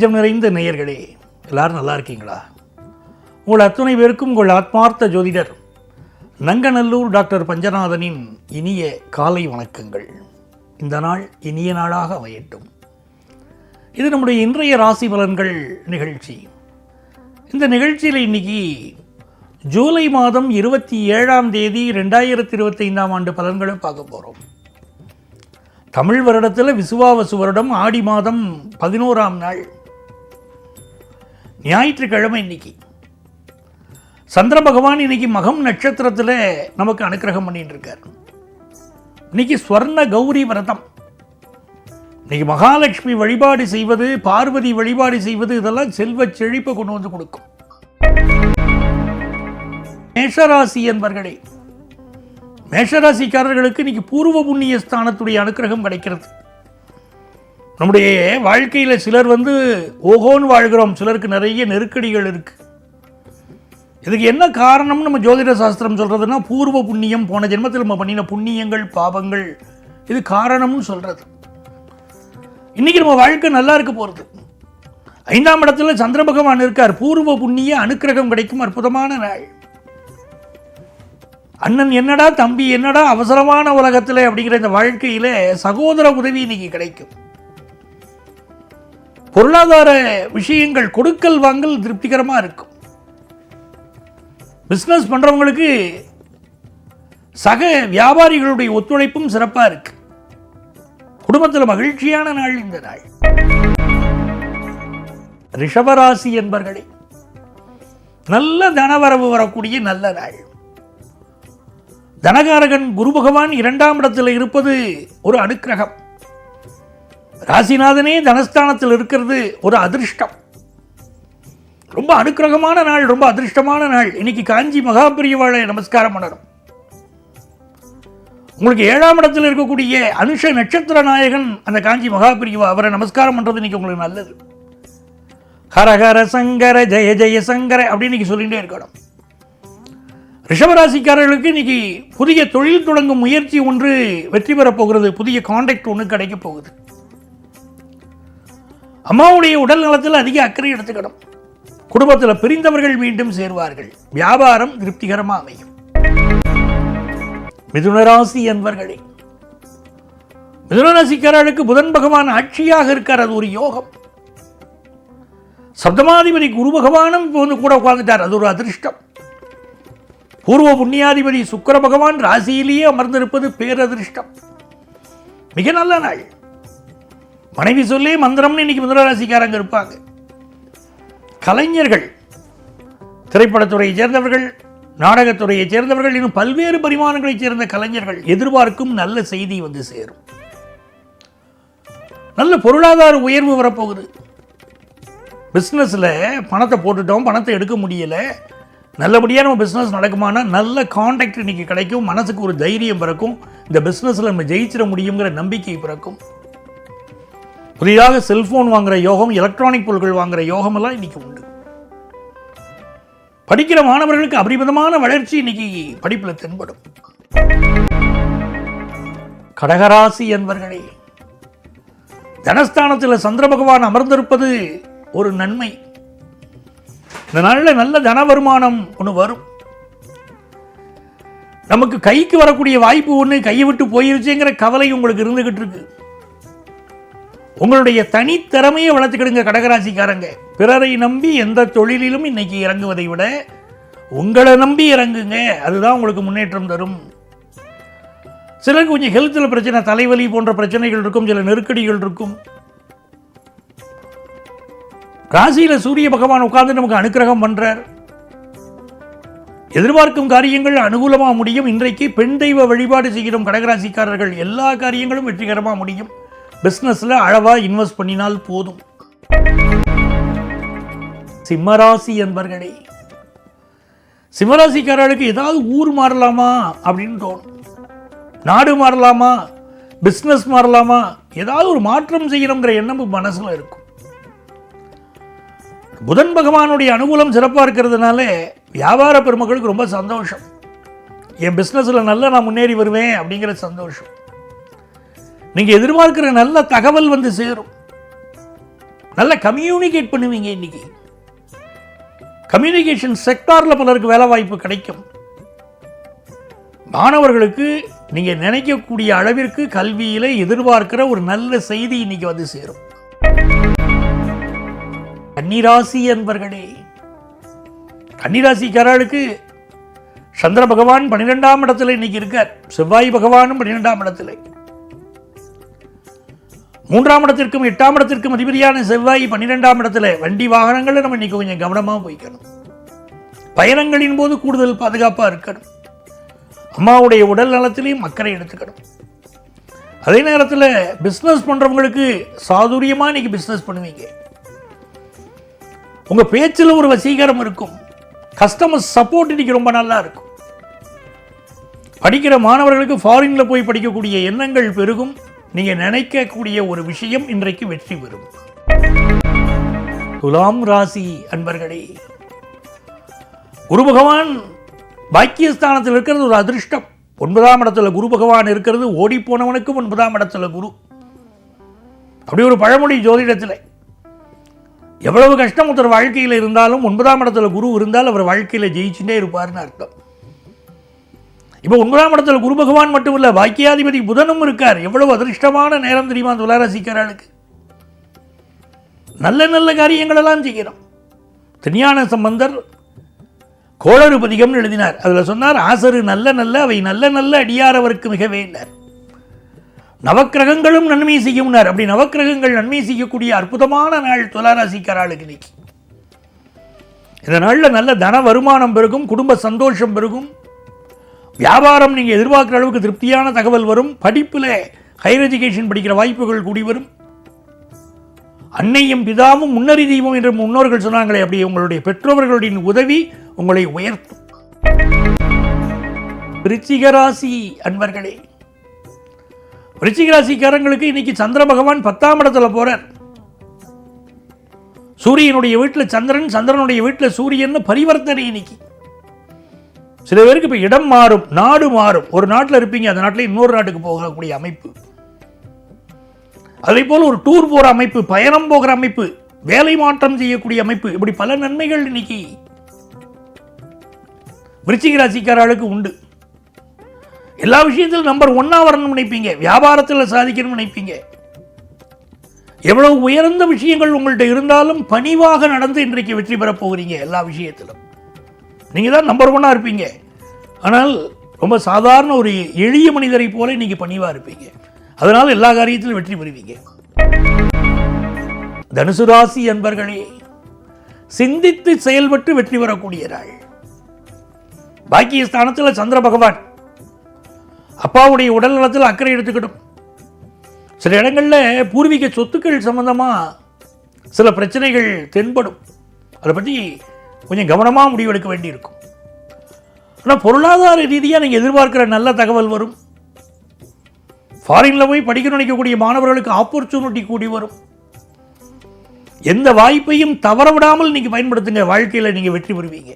நெஞ்சம் நிறைந்த நேயர்களே, எல்லாரும் நல்லா இருக்கீங்களா? உங்கள் அத்துணை பேருக்கும் உங்கள் ஆத்மார்த்த ஜோதிடர் நங்கநல்லூர் டாக்டர் பஞ்சநாதனின் இனிய காலை வணக்கங்கள். இந்த நாள் இனிய நாளாக அமையட்டும். இது நம்முடைய இன்றைய ராசி பலன்கள் நிகழ்ச்சி. இந்த நிகழ்ச்சியில் இன்னைக்கு ஜூலை மாதம் 27ஆம் தேதி 2025ஆம் ஆண்டு பலன்களை பார்க்க போகிறோம். தமிழ் வருடத்தில் விசுவாவசு வருடம் ஆடி மாதம் 11ஆம் நாள் ஞாயிற்றுக்கிழமை. இன்னைக்கு சந்திர பகவான் இன்னைக்கு மகம் நட்சத்திரத்தில் நமக்கு அனுக்கிரகம் பண்ணிட்டு இருக்கார். இன்னைக்கு ஸ்வர்ண கௌரி விரதம். இன்னைக்கு மகாலட்சுமி வழிபாடு செய்வது, பார்வதி வழிபாடு செய்வது, இதெல்லாம் செல்வ செழிப்பை கொண்டு வந்து கொடுக்கும். மேஷராசி என்பர்களே, மேஷராசிக்காரர்களுக்கு இன்னைக்கு பூர்வ புண்ணிய ஸ்தானத்துடைய அனுக்கிரகம் கிடைக்கிறது. நம்முடைய வாழ்க்கையில் சிலர் ஓகோன்னு வாழ்கிறோம், சிலருக்கு நிறைய நெருக்கடிகள் இருக்கு. இதுக்கு என்ன காரணம் நம்ம ஜோதிட சாஸ்திரம் சொல்றதுன்னா, பூர்வ புண்ணியம், போன ஜென்மத்தில் நம்ம பண்ணின புண்ணியங்கள் பாவங்கள், இது காரணம்னு சொல்றது. இன்னைக்கு நம்ம வாழ்க்கை நல்லா இருக்க போறது. 5ஆம் இடத்துல சந்திர பகவான் இருக்கார். பூர்வ புண்ணிய அனுக்கிரகம் கிடைக்கும் அற்புதமான நாள். அண்ணன் என்னடா, தம்பி என்னடா, அவசரமான உலகத்தில் அப்படிங்கிற இந்த வாழ்க்கையில் சகோதர உதவி இன்னைக்கு கிடைக்கும். பொருளாதார விஷயங்கள், கொடுக்கல் வாங்கல் திருப்திகரமாக இருக்கும். பிஸ்னஸ் பண்ணுறவங்களுக்கு சக வியாபாரிகளுடைய ஒத்துழைப்பும் சிறப்பாக இருக்கு. குடும்பத்தில் மகிழ்ச்சியான நாள் இந்த நாள். ரிஷபராசி என்பர்களே, நல்ல தனவரவு வரக்கூடிய நல்ல நாள். தனகாரகன் குரு பகவான் 2ஆம் இடத்தில் இருப்பது ஒரு அனுக்கிரகம். ராசிநாதனே தனஸ்தானத்தில் இருக்கிறது ஒரு அதிர்ஷ்டம். ரொம்ப அனுக்கிரகமான நாள், ரொம்ப அதிர்ஷ்டமான நாள். இன்னைக்கு காஞ்சி மகாபெரியவாளை நமஸ்காரம் பண்ணணும். உங்களுக்கு 7ஆம் இடத்தில் இருக்கக்கூடிய அனுஷ நட்சத்திர நாயகன் அந்த காஞ்சி மகாபெரியவா, அவரை நமஸ்காரம் பண்றது இன்னைக்கு உங்களுக்கு நல்லது. ஹரஹர சங்கர ஜெய ஜெய சங்கர அப்படின்னு சொல்லிட்டே இருக்கணும். ரிஷபராசிக்காரர்களுக்கு இன்னைக்கு புதிய தொழில் தொடங்கும் முயற்சி ஒன்று வெற்றி பெறப் போகிறது. புதிய கான்ட்ராக்ட் ஒன்று கிடைக்க போகுது. அம்மாவுடைய உடல் நலத்தில் அதிக அக்கறை எடுத்துக்கணும். குடும்பத்தில் பிரிந்தவர்கள் மீண்டும் சேர்வார்கள். வியாபாரம் திருப்திகரமாக அமையும். மிதுனராசி என்பர்களே, மிதுனராசிக்காரர்களுக்கு புதன் பகவான் ஆட்சியாக இருக்கார். அது ஒரு யோகம். சப்தமாதிபதி குரு பகவானும் கூட உட்கார்ந்துட்டார். அது ஒரு அதிர்ஷ்டம். பூர்வ புண்ணியாதிபதி சுக்கிர பகவான் ராசியிலேயே அமர்ந்திருப்பது பேரதிர்ஷ்டம். மிக நல்ல நாள். மனைவி சொல்லே மந்திரம்னு இன்னைக்கு மிதுனராசிக்காரங்க இருப்பாங்க. கலைஞர்கள், திரைப்படத்துறையை சேர்ந்தவர்கள், நாடகத்துறையை சேர்ந்தவர்கள், இன்னும் பல்வேறு பரிமாணங்களைச் சேர்ந்த கலைஞர்கள் எதிர்பார்க்கும் நல்ல செய்தி சேரும். நல்ல பொருளாதார உயர்வு வரப்போகுது. பிஸ்னஸில் பணத்தை போட்டுட்டோம், பணத்தை எடுக்க முடியல, நல்லபடியாக நம்ம பிஸ்னஸ் நடக்குமானா நல்ல கான்டாக்ட் இன்னைக்கு கிடைக்கும். மனசுக்கு ஒரு தைரியம் பிறக்கும். இந்த பிஸ்னஸில் நம்ம ஜெயிச்சிட முடியுங்கிற நம்பிக்கை பிறக்கும். புதிதாக செல்போன் வாங்குகிற யோகம், எலக்ட்ரானிக் பொருட்கள் வாங்குகிற யோகம் எல்லாம் இன்னைக்கு உண்டு. படிக்கிற மாணவர்களுக்கு அபரிமிதமான வளர்ச்சி இன்னைக்கு படிப்பில் தென்படும். கடகராசி என்பர்களே, தனஸ்தானத்தில் சந்திர பகவான் அமர்ந்திருப்பது ஒரு நன்மை. இந்த நாளில் நல்ல தன வருமானம் ஒன்று வரும். நமக்கு கைக்கு வரக்கூடிய வாய்ப்பு ஒன்று கையை விட்டு போயிருச்சுங்கிற கவலை உங்களுக்கு இருந்துகிட்டு இருக்கு. உங்களுடைய தனித்திறமையை வளர்த்துக்கிடுங்க கடகராசிக்காரங்க. பிறரை நம்பி எந்த தொழிலிலும் இன்னைக்கு இறங்குவதை விட உங்களை நம்பி இறங்குங்க. அதுதான் உங்களுக்கு முன்னேற்றம் தரும். சிலருக்கு கொஞ்சம் ஹெல்த்தில் பிரச்சனை, தலைவலி போன்ற பிரச்சனைகள் இருக்கும், சில நெருக்கடிகள் இருக்கும். ராசியில் சூரிய பகவான் உட்கார்ந்து நமக்கு அனுக்கிரகம் பண்றார். எதிர்பார்க்கும் காரியங்கள் அனுகூலமாக முடியும். இன்றைக்கு பெண் தெய்வ வழிபாடு செய்கிறோம் கடகராசிக்காரர்கள். எல்லா காரியங்களும் வெற்றிகரமாக முடியும். பிஸ்னஸில் அளவா இன்வெஸ்ட் பண்ணினால் போதும். சிம்மராசி என்பர்களே, சிம்மராசிக்காரர்களுக்கு ஏதாவது ஊர் மாறலாமா அப்படின்னு தோணும். நாடு மாறலாமா, பிஸ்னஸ் மாறலாமா, ஏதாவது ஒரு மாற்றம் செய்யணுங்கிற எண்ணம் மனசில் இருக்கும். புதன் பகவானுடைய அனுகூலம் சிறப்பாக இருக்கிறதுனால வியாபார பெருமக்களுக்கு ரொம்ப சந்தோஷம். என் பிஸ்னஸில் நல்லா நான் முன்னேறி வருவேன் அப்படிங்கிற சந்தோஷம். நீங்கள் எதிர்பார்க்கிற நல்ல தகவல் சேரும். நல்ல கம்யூனிகேட் பண்ணுவீங்க. இன்னைக்கு கம்யூனிகேஷன் செக்டாரில் பலருக்கு வேலை வாய்ப்பு கிடைக்கும். மாணவர்களுக்கு நீங்க நினைக்கக்கூடிய அளவிற்கு கல்வியில எதிர்பார்க்கிற ஒரு நல்ல செய்தி இன்னைக்கு வந்து சேரும். கன்னிராசி என்பர்களே, கன்னிராசிக்காரர்களுக்கு சந்திர பகவான் 12ஆம் இடத்துல இன்னைக்கு இருக்கார். செவ்வாய் பகவானும் 12ஆம் இடத்துல. 3ஆம் இடத்திற்கும் 8ஆம் இடத்திற்கும் அதிபதியான செவ்வாய் 12ஆம் இடத்துல. வண்டி வாகனங்களை நம்ம இன்னைக்கு கொஞ்சம் கவனமா போய்க்கணும். பயணங்களின் போது கூடுதல் பாதுகாப்பா இருக்கணும். அம்மாவுடைய உடல் நலத்திலையும் அக்கறை எடுத்துக்கணும். அதே நேரத்தில் பிஸ்னஸ் பண்றவங்களுக்கு சாதுரியமா இன்னைக்கு பிஸ்னஸ் பண்ணுவீங்க. உங்க பேச்சில் ஒரு வசீகரம் இருக்கும். கஸ்டமர் சப்போர்ட் இன்னைக்கு ரொம்ப நல்லா இருக்கும். படிக்கிற மாணவர்களுக்கு ஃபாரின்ல போய் படிக்கக்கூடிய எண்ணங்கள் பெருகும். நீங்க நினைக்கக்கூடிய ஒரு விஷயம் இன்றைக்கு வெற்றி பெறும். துலாம் ராசி அன்பர்களே, குரு பகவான் பாக்கியஸ்தானத்தில் இருக்கிறது ஒரு அதிர்ஷ்டம். 9ஆம் இடத்துல குரு பகவான் இருக்கிறது. ஓடி போனவனுக்கும் 9ஆம் இடத்துல குரு. அப்படி ஒரு பழமொழி ஜோதிடத்தில். எவ்வளவு கஷ்டம் ஒருத்தர் வாழ்க்கையில் இருந்தாலும் 9ஆம் இடத்துல குரு இருந்தால் அவர் வாழ்க்கையில் ஜெயிச்சுட்டே இருப்பார்னு அர்த்தம். இப்போ 9ஆம் இடத்துல குரு பகவான் மட்டும் இல்லை, பாக்கியாதிபதி புதனும் இருக்கார். எவ்வளவு அதிர்ஷ்டமான நேரம் தெரியுமா துளாராசிக்காரர்களுக்கு. நல்ல நல்ல காரியங்கள் எல்லாம் செய்கிறோம். திருஞான சம்பந்தர் கோளறு பதிகம் எழுதினார். அதில் சொன்னார், ஆசரு நல்ல நல்ல அவை நல்ல நல்ல அடியாரவருக்கு மிகவே இல்லை. நவக்கிரகங்களும் நன்மை செய்யும்னார். அப்படி நவக்கிரகங்கள் நன்மை செய்யக்கூடிய அற்புதமான நாள் துளாராசிக்காரர்களுக்கு இன்னைக்கு. இந்த நாளில் நல்ல தன வருமானம் பெருகும், குடும்ப சந்தோஷம் பெருகும், வியாபாரம் நீங்கள் எதிர்பார்க்குற அளவுக்கு திருப்தியான தகவல் வரும், படிப்பில் ஹையர் எஜுகேஷன் படிக்கிற வாய்ப்புகள் கூடி வரும். அன்னையும் பிதாவும் முன்னறி தெய்வம் என்று முன்னோர்கள் சொன்னாங்களே, அப்படி உங்களுடைய பெற்றோர்களுடைய உதவி உங்களை உயர்த்தும். விருச்சிக ராசி அன்பர்களே, விருச்சிக ராசிக்காரங்களுக்கு இன்னைக்கு சந்திர பகவான் 10ஆம் இடத்துல போறார். சூரியனுடைய வீட்டில் சந்திரன், சந்திரனுடைய வீட்டில் சூரியன் பரிவர்த்தனை இன்னைக்கு. சில பேருக்கு இப்போ இடம் மாறும், நாடு மாறும். ஒரு நாட்டில் இருப்பீங்க, அந்த நாட்டில் இன்னொரு நாட்டுக்கு போகக்கூடிய அமைப்பு. அதே போல ஒரு டூர் போகிற அமைப்பு, பயணம் போகிற அமைப்பு, வேலை மாற்றம் செய்யக்கூடிய அமைப்பு, இப்படி பல நன்மைகள் இன்னைக்கு விருச்சிக ராசிக்காரர்களுக்கு உண்டு. எல்லா விஷயத்திலும் நம்பர் 1 வரணும்னு நினைப்பீங்க. வியாபாரத்தில் சாதிக்கணும்னு நினைப்பீங்க. எவ்வளவு உயர்ந்த விஷயங்கள் உங்கள்கிட்ட இருந்தாலும் பணிவாக நடந்து இன்றைக்கு வெற்றி பெறப் போகிறீங்க. எல்லா விஷயத்திலும் நீங்கள் தான் நம்பர் 1 இருப்பீங்க. ஆனால் ரொம்ப சாதாரண ஒரு எளிய மனிதரை போல இன்னைக்கு பணிவாக இருப்பீங்க. அதனால் எல்லா காரியத்திலும் வெற்றி பெறுவீங்க. தனுசு ராசி அன்பர்களே, சிந்தித்து செயல்பட்டு வெற்றி பெறக்கூடிய நாள். பாக்கியஸ்தானத்தில் சந்திர பகவான். அப்பாவுடைய உடல் நலத்தில் அக்கறை எடுத்துக்கிடும். சில இடங்களில் பூர்வீக சொத்துக்கள் சம்பந்தமாக சில பிரச்சனைகள் தென்படும். அதை பற்றி கொஞ்சம் கவனமாக முடிவெடுக்க வேண்டியிருக்கும். ஆனால் பொருளாதார ரீதியாக நீங்கள் எதிர்பார்க்கிற நல்ல தகவல் வரும். ஃபாரினில் போய் படிக்கணும்னு நினைக்கக்கூடிய மாணவர்களுக்கு ஆப்பர்ச்சுனிட்டி கூடி வரும். எந்த வாய்ப்பையும் தவற விடாமல் நீங்கள் பயன்படுத்துங்க. வாழ்க்கையில் நீங்கள் வெற்றி பெறுவீங்க.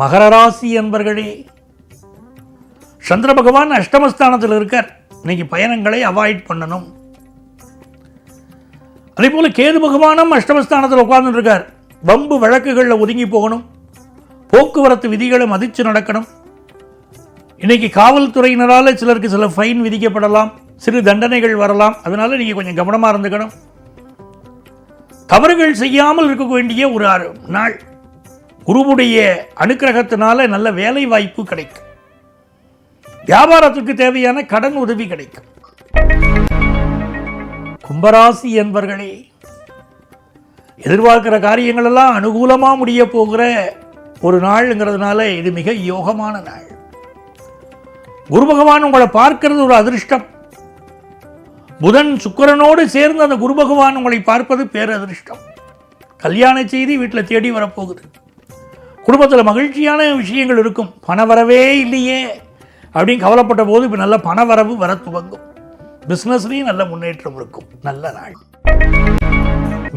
மகர ராசி அன்பர்களே, சந்திர பகவான் அஷ்டமஸ்தானத்தில் இருக்கார். இன்னைக்கு பயணங்களை அவாய்ட் பண்ணணும். அதே போல கேது பகவானும் அஷ்டமஸ்தானத்தில் உட்கார்ந்து இருக்கார். வம்பு வழக்குகளில் ஒதுங்கி போகணும். போக்குவரத்து விதிகளை மதித்து நடக்கணும். இன்னைக்கு காவல்துறையினரால் சிலருக்கு சில ஃபைன் விதிக்கப்படலாம், சிறு தண்டனைகள் வரலாம். அதனால நீங்கள் கொஞ்சம் கவனமாக இருந்துக்கணும். தவறுகள் செய்யாமல் இருக்க வேண்டிய ஒரு நாள். குருவுடைய அனுக்கிரகத்தினால நல்ல வேலை வாய்ப்பு கிடைக்கும். வியாபாரத்துக்கு தேவையான கடன் உதவி கிடைக்கும். கும்பராசி என்பர்களே, எதிர்பார்க்கிற காரியங்கள் எல்லாம் அனுகூலமாக முடிய போகிற ஒரு நாள்ங்கிறதுனால இது மிக யோகமான நாள். குரு பகவான் உங்களை பார்க்கிறது ஒரு அதிர்ஷ்டம். புதன் சுக்கிரனோடு சேர்ந்து அந்த குரு பகவான் உங்களை பார்ப்பது பேரதிர்ஷ்டம். கல்யாண செய்தி வீட்டில் தேடி வரப்போகுது. குடும்பத்தில் மகிழ்ச்சியான விஷயங்கள் இருக்கும். பணவரவே இல்லையே அப்படின்னு கவலைப்பட்ட போது இப்போ நல்ல பணவரவு வர துவங்கும். பிஸ்னஸ்லையும் நல்ல முன்னேற்றம் இருக்கும். நல்ல நாள்.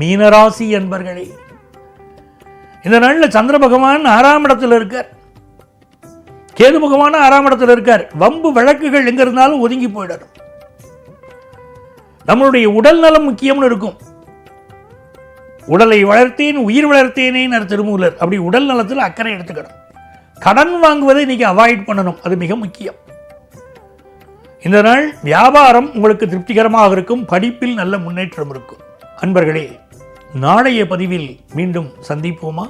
மீனராசி என்பர்களே, இந்த நாளில் சந்திர பகவான் 6ஆம் இடத்தில் இருக்கார். கேது பகவான் 6ஆம் இடத்தில் இருக்கார். வம்பு வழக்குகள் எங்க இருந்தாலும் ஒதுங்கி போயிடணும். நம்மளுடைய உடல் நலம் முக்கியம்னு இருக்கும். உடலை வளர்த்தேன் உயிர் வளர்த்தேனே திருமூலர். அப்படி உடல் நலத்தில் அக்கறை எடுத்துக்கணும். கடன் வாங்குவதை இன்னைக்கு அவாய்ட் பண்ணணும், அது மிக முக்கியம். இந்த நாள் வியாபாரம் உங்களுக்கு திருப்திகரமாக இருக்கும். படிப்பில் நல்ல முன்னேற்றம் இருக்கும். அன்பர்களே, நாளைய பதிவில் மீண்டும் சந்திப்போமா?